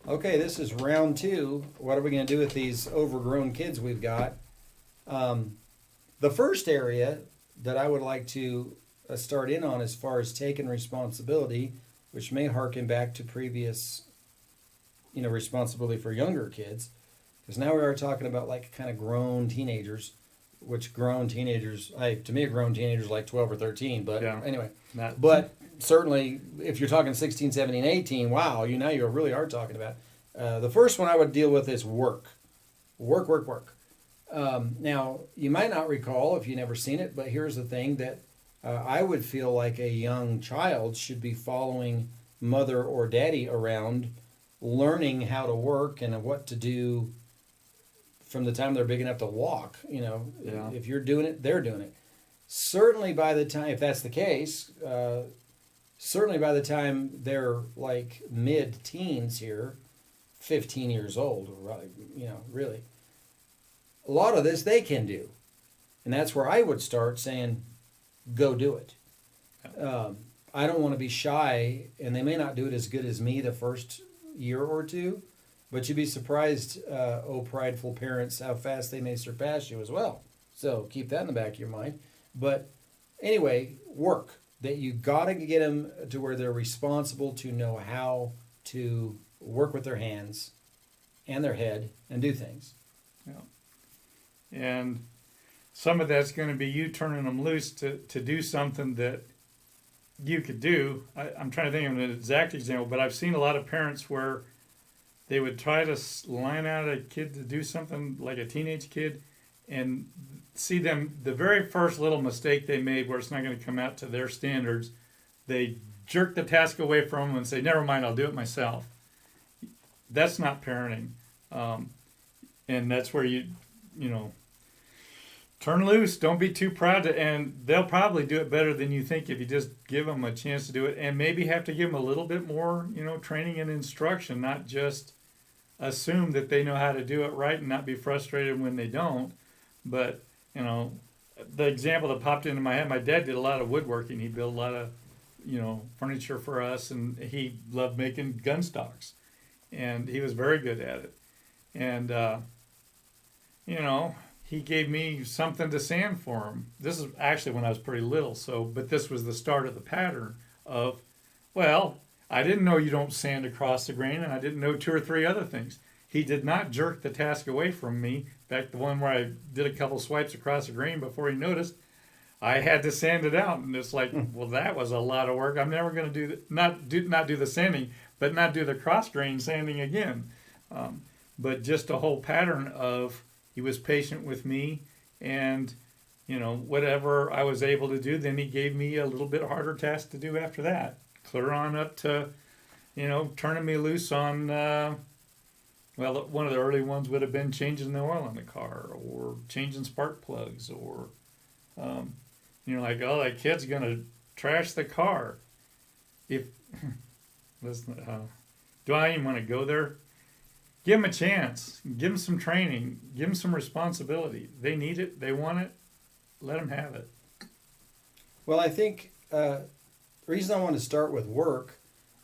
Okay, this is round two. What are we going to do with these overgrown kids we've got? Um, the first area that I would like to start in on as far as taking responsibility, which may harken back to previous, responsibility for younger kids, because now we are talking about like kind of grown teenagers, which grown teenagers, to me, a grown teenager is like 12 or 13, but Yeah. anyway. Not, But certainly, if you're talking 16, 17, 18, wow, you really are talking about. The first one I would deal with is work. Work, work, work. Now, you might not recall if you've never seen it, but here's the thing that I would feel like a young child should be following mother or daddy around, learning how to work and what to do from the time they're big enough to walk. Yeah. If you're doing it, they're doing it. Certainly, by the time, if that's the case, certainly by the time they're like mid-teens here, 15 years old, really, a lot of this they can do, and that's where I would start saying, "Go do it." I don't want to be shy, and they may not do it as good as me the first year or two, but you'd be surprised, oh prideful parents, how fast they may surpass you as well. So keep that in the back of your mind. But anyway, work. That you got to get them to where they're responsible to know how to work with their hands and their head and do things. yeah. And some of that's going to be you turning them loose to do something that you could do. I'm trying to think of an exact example, but I've seen a lot of parents where they would try to line out a kid to do something like a teenage kid and see them, the very first little mistake they made where it's not going to come out to their standards, they jerk the task away from them and say, never mind, I'll do it myself. That's not parenting. And that's where you know, turn loose. Don't be too proud to, and they'll probably do it better than you think if you just give them a chance to do it, and maybe have to give them a little bit more, training and instruction, not just assume that they know how to do it right and not be frustrated when they don't. But the example that popped into my head, my dad did a lot of woodworking. He built a lot of furniture for us, and he loved making gun stocks, and he was very good at it. And he gave me something to sand for him. This is actually when I was pretty little, but this was the start of the pattern of, well, I didn't know you don't sand across the grain, and I didn't know two or three other things. He did not jerk the task away from me. In fact, the one where I did a couple swipes across the grain before he noticed, I had to sand it out, and it's like, well, that was a lot of work. I'm never going to not do the sanding, but not do the cross grain sanding again. But just a whole pattern of he was patient with me, and whatever I was able to do, then he gave me a little bit harder task to do after that. Clear on up to, turning me loose on. One of the early ones would have been changing the oil in the car, or changing spark plugs, or like, oh, that kid's gonna trash the car. If listen, do I even want to go there? Give them a chance. Give them some training. Give them some responsibility. They need it. They want it. Let them have it. Well, I think the reason I want to start with work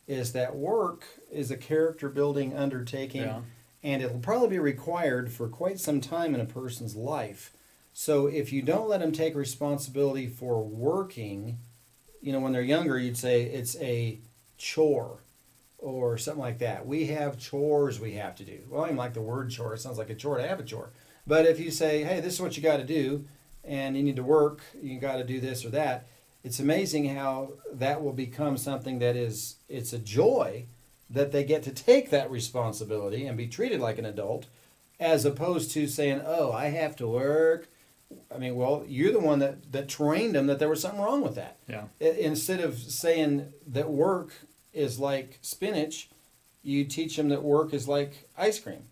is that work is a character building undertaking, Yeah. and it'll probably be required for quite some time in a person's life. So if you don't let them take responsibility for working, when they're younger, you'd say it's a chore or something like that. We have chores we have to do. Well, I don't even like the word chore. It sounds like a chore to have a chore. But if you say, hey, this is what you got to do, and you need to work, you got to do this or that, it's amazing how that will become something that it's a joy that they get to take that responsibility and be treated like an adult, as opposed to saying, oh, I have to work. I mean, well, you're the one that trained them that there was something wrong with that. Yeah. Instead of saying that work is like spinach, you teach them that work is like ice cream.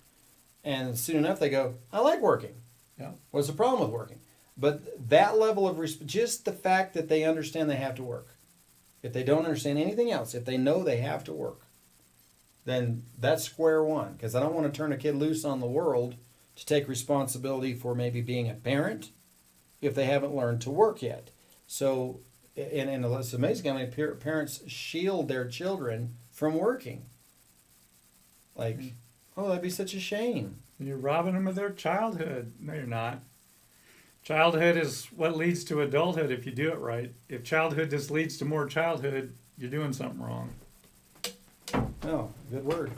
And soon enough they go, I like working. Yeah. What's the problem with working? But that level of just the fact that they understand they have to work. If they don't understand anything else, if they know they have to work, then that's square one. Because I don't want to turn a kid loose on the world to take responsibility for maybe being a parent if they haven't learned to work yet. So, and it's amazing how many parents shield their children from working. Like, oh, that'd be such a shame. You're robbing them of their childhood. No, you're not. Childhood is what leads to adulthood if you do it right. If childhood just leads to more childhood, you're doing something wrong. Oh, good word.